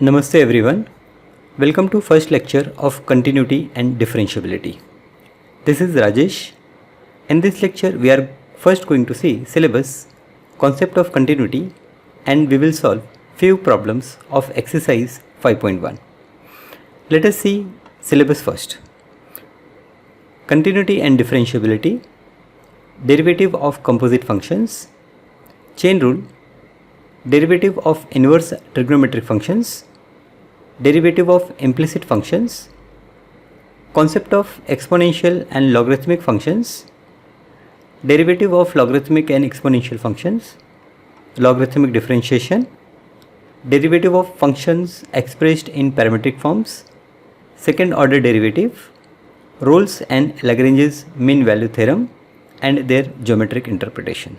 Namaste everyone. Welcome to first lecture of continuity and differentiability. This is Rajesh. In this lecture we are first going to see syllabus, concept of continuity, and we will solve few problems of exercise 5.1. Let us see syllabus first. Continuity and differentiability, derivative of composite functions, chain rule, derivative of inverse trigonometric functions, derivative of implicit functions, concept of exponential and logarithmic functions, derivative of logarithmic and exponential functions, logarithmic differentiation, derivative of functions expressed in parametric forms, second order derivative, Rolle's and Lagrange's mean value theorem and their geometric interpretation.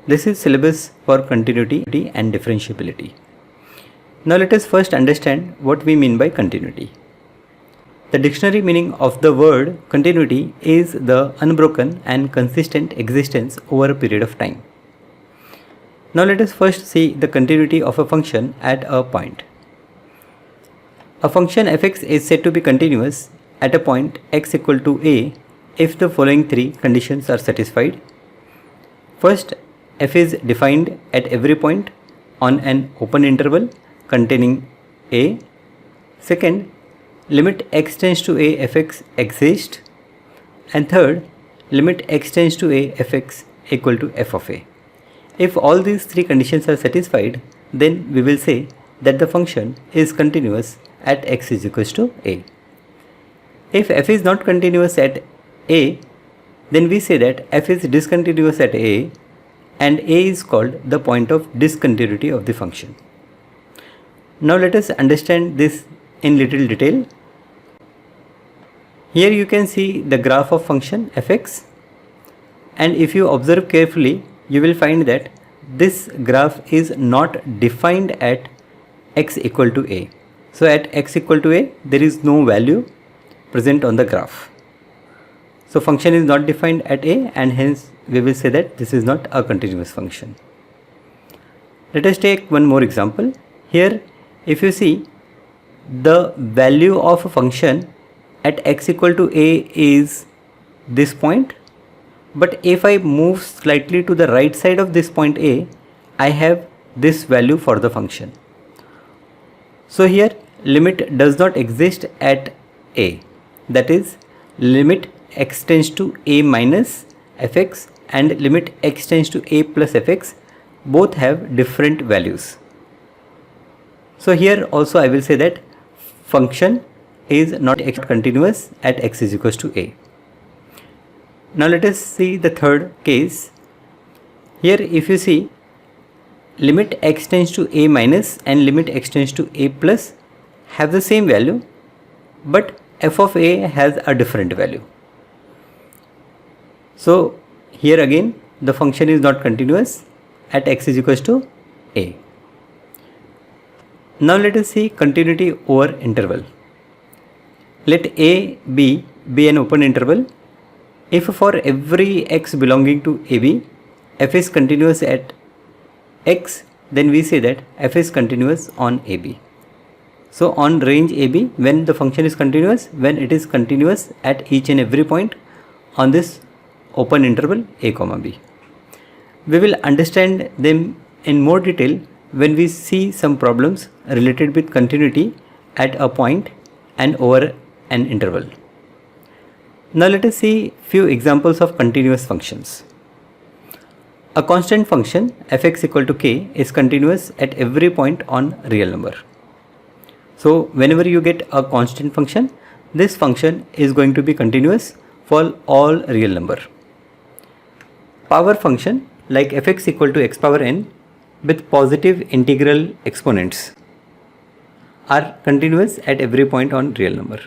This is syllabus for continuity and differentiability. Now let us first understand what we mean by continuity. The dictionary meaning of the word continuity is the unbroken and consistent existence over a period of time. Now let us first see the continuity of a function at a point. A function fx is said to be continuous at a point x equal to a if the following three conditions are satisfied. First, f is defined at every point on an open interval containing a. Second, limit x tends to a fx exists. And third, limit x tends to a fx equal to f of a. If all these three conditions are satisfied, then we will say that the function is continuous at x is equals to a. If f is not continuous at a, then we say that f is discontinuous at a, and a is called the point of discontinuity of the function. Now let us understand this in little detail. Here you can see the graph of function fx, and if you observe carefully, you will find that this graph is not defined at x equal to a. So at x equal to a, there is no value present on the graph. So function is not defined at a, and hence we will say that this is not a continuous function. Let us take one more example. Here if you see, the value of a function at x equal to a is this point, but if I move slightly to the right side of this point a, I have this value for the function. So here limit does not exist at a, that is limit x tends to a minus fx and limit x tends to a plus fx both have different values. So here also I will say that function is not continuous at x is equals to a. Now let us see the third case. Here if you see, limit x tends to a minus and limit x tends to a plus have the same value, but f of a has a different value. So here again the function is not continuous at x is equals to a. Now let us see continuity over interval. Let a b be an open interval. If for every x belonging to ab, f is continuous at x, then we say that f is continuous on ab. So on range ab, when the function is continuous, when it is continuous at each and every point on this open interval a comma b. We will understand them in more detail when we see some problems related with continuity at a point and over an interval. Now let us see few examples of continuous functions. A constant function fx equal to k is continuous at every point on real number. So whenever you get a constant function, this function is going to be continuous for all real number. Power function like fx equal to x power n with positive integral exponents are continuous at every point on real number.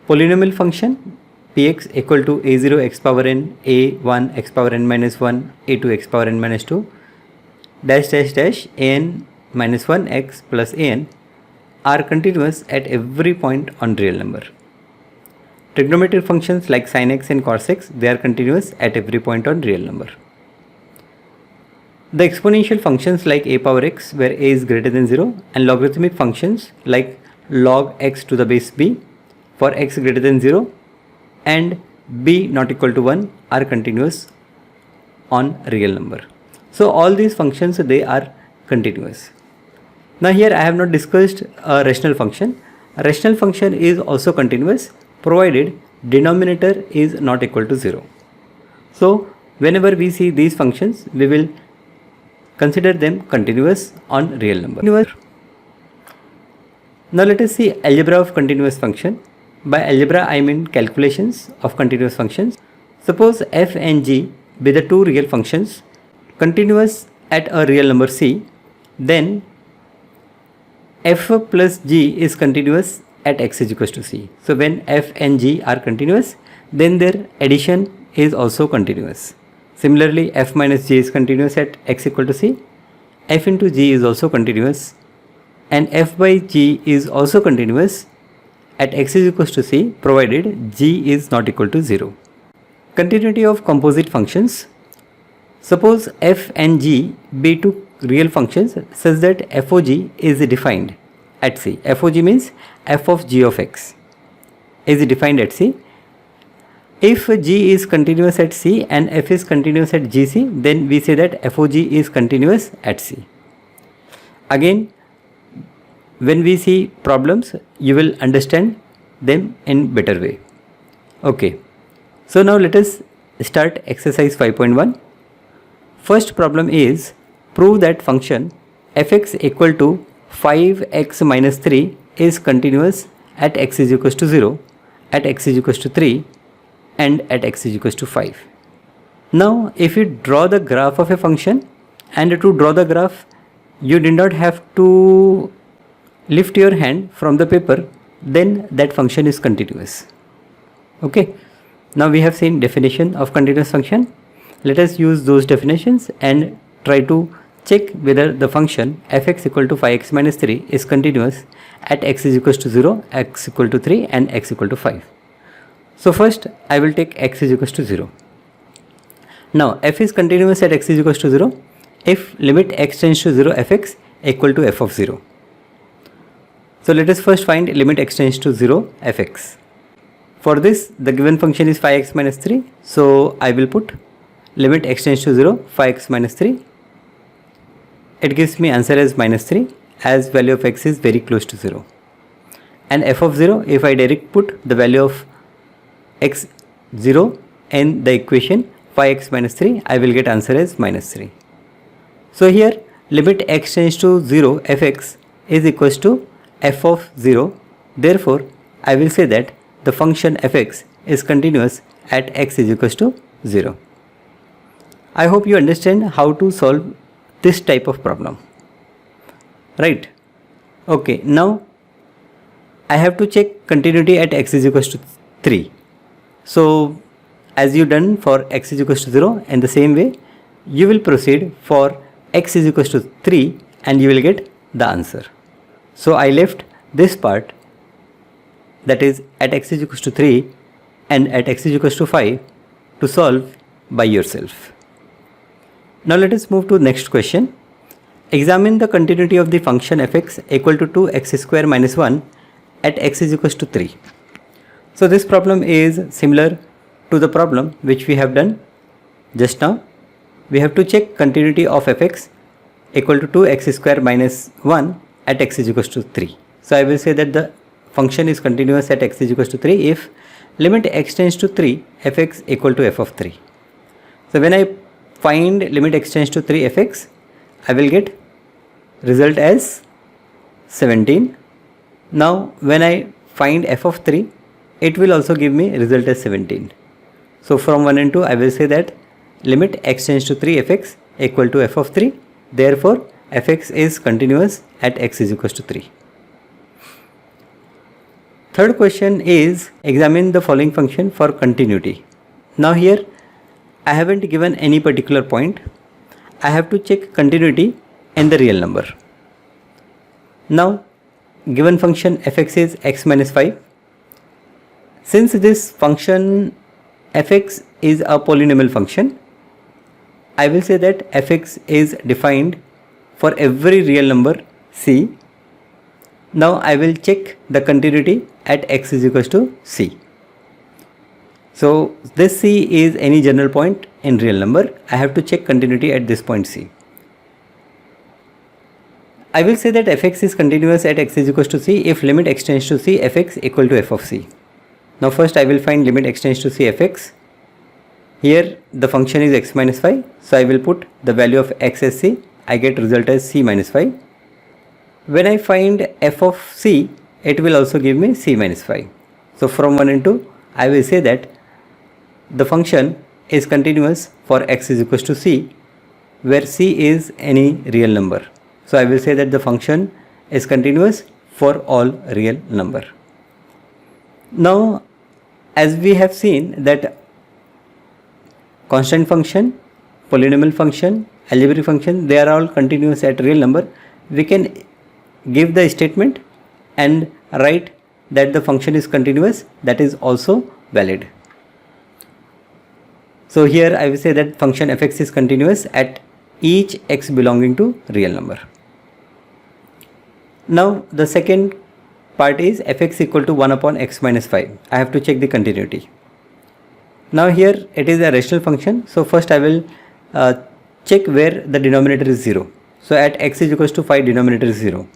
Polynomial function px equal to a0 x power n, a1 x power n minus 1, a2 x power n minus 2, dash dash dash an minus 1 x plus an are continuous at every point on real number. Trigonometric functions like sin x and cos x, they are continuous at every point on real number. The exponential functions like a power x where a is greater than 0 and logarithmic functions like log x to the base b for x greater than 0 and b not equal to 1 are continuous on real number. So all these functions, they are continuous. Now here I have not discussed a rational function. A rational function is also continuous provided denominator is not equal to 0. So whenever we see these functions, we will consider them continuous on real number. Now let us see algebra of continuous function. By algebra I mean calculations of continuous functions. Suppose f and g be the two real functions continuous at a real number c, then f plus g is continuous at x is equals to c. So when f and g are continuous, then their addition is also continuous. Similarly, f minus g is continuous at x equal to c, f into g is also continuous, and f by g is also continuous at x is equals to c provided g is not equal to 0. Continuity of composite functions. Suppose f and g be two real functions such that f of g is defined at c. F of g means f of g of x is defined at c. If g is continuous at c and f is continuous at gc, then we say that f of g is continuous at c. Again, when we see problems, you will understand them in better way. Okay, so now let us start exercise 5.1. First problem is prove that function fx equal to 5x minus 3 is continuous at x is equals to 0, at x is equals to 3 and at x is equals to 5. Now if you draw the graph of a function, and to draw the graph you did not have to lift your hand from the paper, then that function is continuous. Okay, now we have seen definition of continuous function. Let us use those definitions and try to check whether the function fx equal to 5x minus 3 is continuous at x is equals to 0, x equal to 3 and x equal to 5. So first I will take x is equals to 0. Now f is continuous at x is equals to 0 if limit x tends to 0 fx equal to f of 0. So let us first find limit x tends to 0 fx. For this the given function is 5x minus 3, so I will put limit x tends to 0 5x minus 3. It gives me answer as minus 3 as value of x is very close to 0. And f of 0, if I direct put the value of x 0 in the equation 5x minus 3, I will get answer as minus 3. So here limit x tends to 0 fx is equals to f of 0. Therefore I will say that the function fx is continuous at x is equals to 0. I hope you understand how to solve this type of problem, right? Okay, now I have to check continuity at x is equals to 3. So as you done for x is equals to 0, in the same way you will proceed for x is equals to 3 and you will get the answer. So I left this part, that is at x is equals to 3 and at x is equals to 5 to solve by yourself. Now let us move to next question. Examine the continuity of the function fx equal to 2x square minus 1 at x is equals to 3. So this problem is similar to the problem which we have done just now. We have to check continuity of fx equal to 2x square minus 1 at x is equals to 3. So I will say that the function is continuous at x is equals to 3 if limit x tends to 3 fx equal to f of 3. So when I find limit x tends to 3 fx, I will get result as 17. Now when I find f of 3, it will also give me result as 17. So from 1 and 2 I will say that limit x tends to 3 fx equal to f of 3. Therefore fx is continuous at x is equals to 3. Third question is examine the following function for continuity. Now here I haven't given any particular point. I have to check continuity in the real number. Now given function fx is x minus 5. Since this function fx is a polynomial function, I will say that fx is defined for every real number c. Now I will check the continuity at x is equals to c. So this c is any general point in real number. I have to check continuity at this point c. I will say that fx is continuous at x is equals to c if limit x tends to c fx equal to f of c. Now first I will find limit x tends to c fx. Here the function is x minus phi, so I will put the value of x as c. I get result as c minus phi. When I find f of c, it will also give me c minus phi. So from 1 and 2, I will say that the function is continuous for x is equals to c, where c is any real number. So I will say that the function is continuous for all real number. Now, as we have seen that constant function, polynomial function, algebraic function, they are all continuous at real number. We can give the statement and write that the function is continuous. That is also valid. So here I will say that function fx is continuous at each x belonging to real number. Now the second part is fx equal to 1 upon x minus 5. I have to check the continuity. Now here it is a rational function. So first I will check where the denominator is 0. So at x is equals to 5, denominator is 0.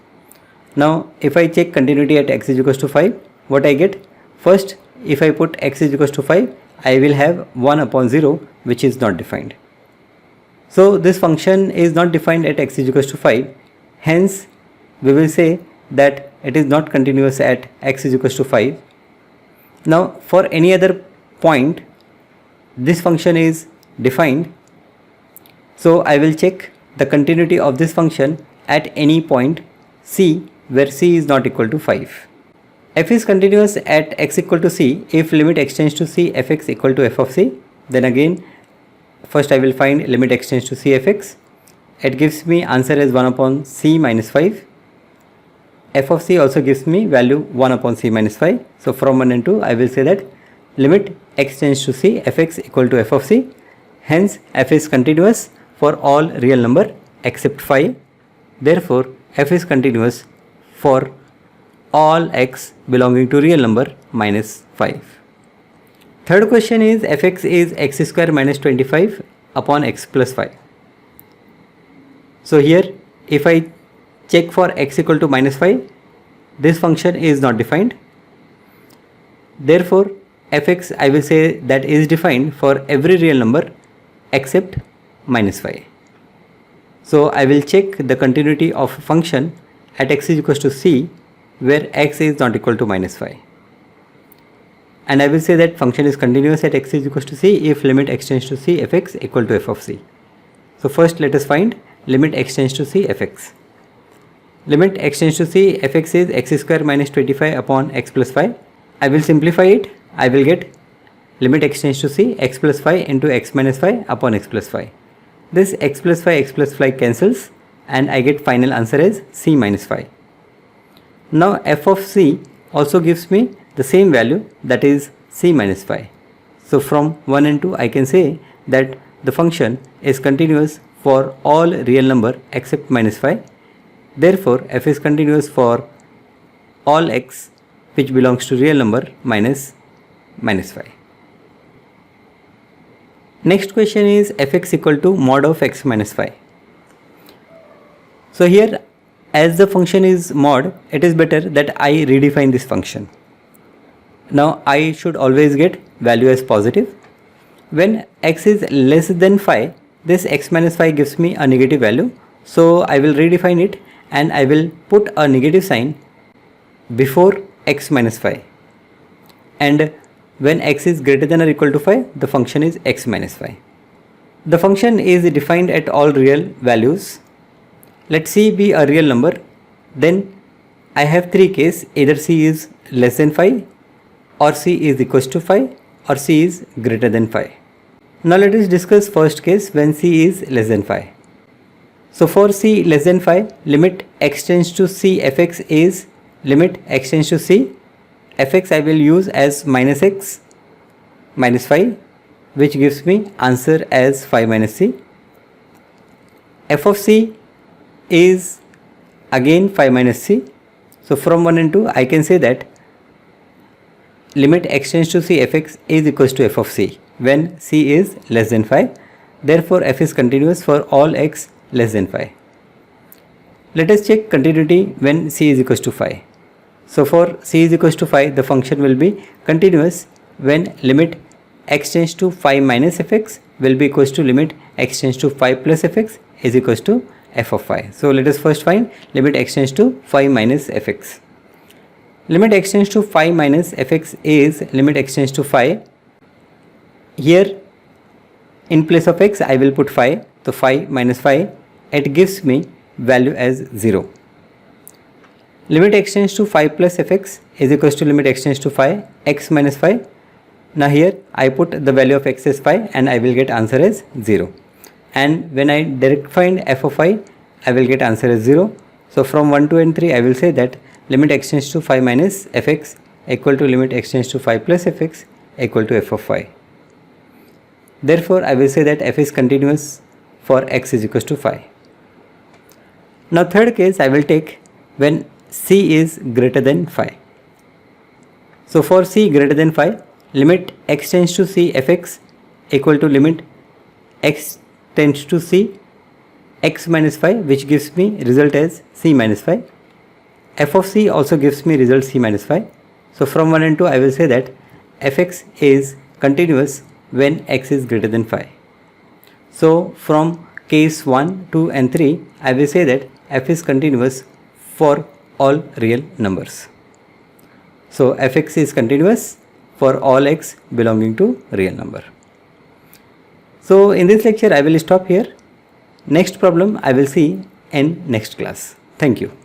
Now if I check continuity at x is equals to 5, what I get? First, if I put x is equals to 5, I will have 1 upon 0, which is not defined. So this function is not defined at x is equals to 5. Hence we will say that it is not continuous at x is equals to 5. Now for any other point, this function is defined. So I will check the continuity of this function at any point c where c is not equal to 5. F is continuous at x equal to c if limit x tends to c fx equal to f of c. Then again, first I will find limit x tends to c fx. It gives me answer as 1 upon c minus 5. F of c also gives me value 1 upon c minus 5. So from 1 and 2, I will say that limit x tends to c fx equal to f of c. Hence f is continuous for all real number except phi. Therefore f is continuous for all x belonging to real number minus 5. Third question is fx is x square minus 25 upon x plus 5. So here if I check for x equal to minus 5, this function is not defined. Therefore fx, I will say that is defined for every real number except minus 5. So I will check the continuity of function at x is equals to c where x is not equal to minus 5. And I will say that function is continuous at x is equals to c if limit x tends to c fx equal to f of c. So first let us find limit x tends to c fx. Limit x tends to c fx is x square minus 25 upon x plus 5. I will simplify it. I will get limit x tends to c x plus 5 into x minus 5 upon x plus 5. This x plus 5 cancels and I get final answer as c minus 5. Now f of c also gives me the same value, that is c minus 5. So from 1 and 2 I can say that the function is continuous for all real number except minus 5. Therefore f is continuous for all x which belongs to real number minus 5. Next question is fx equal to mod of x minus 5. So here, as the function is mod, it is better that I redefine this function. Now I should always get value as positive. When x is less than 5, this x minus 5 gives me a negative value. So I will redefine it and I will put a negative sign before x minus 5. And when x is greater than or equal to 5, the function is x minus 5. The function is defined at all real values. Let c be a real number. Then I have three cases: either c is less than 5, or c is equals to 5, or c is greater than 5. Now let us discuss first case when c is less than 5. So for c less than 5, limit x tends to c fx is limit x tends to c fx I will use as minus x minus 5, which gives me answer as 5 minus c. f of c is again phi minus c. So from 1 and 2 I can say that limit x tends to c fx is equals to f of c when c is less than phi. Therefore f is continuous for all x less than phi. Let us check continuity when c is equals to phi. So for c is equals to phi, the function will be continuous when limit x tends to phi minus fx will be equals to limit x tends to phi plus fx is equals to f of phi. So let us first find limit x tends to phi minus fx. Limit x tends to phi minus fx is limit x tends to phi. Here in place of x I will put phi. So phi minus phi, it gives me value as 0. Limit x tends to phi plus fx is equals to limit x tends to phi x minus phi. Now here I put the value of x as phi and I will get answer as 0. And when I direct find f of phi, I will get answer as 0. So from 1, 2 and 3 I will say that limit x tends to phi minus fx equal to limit x tends to phi plus fx equal to f of phi. Therefore I will say that f is continuous for x is equals to phi. Now third case I will take when c is greater than phi. So for c greater than phi, limit x tends to c fx equal to limit x tends to c x minus phi, which gives me result as c minus phi. F of c also gives me result c minus phi. So from 1 and 2 I will say that fx is continuous when x is greater than phi. So from case 1, 2 and 3 I will say that f is continuous for all real numbers. So fx is continuous for all x belonging to real number. So in this lecture I will stop here. Next problem I will see in next class. Thank you.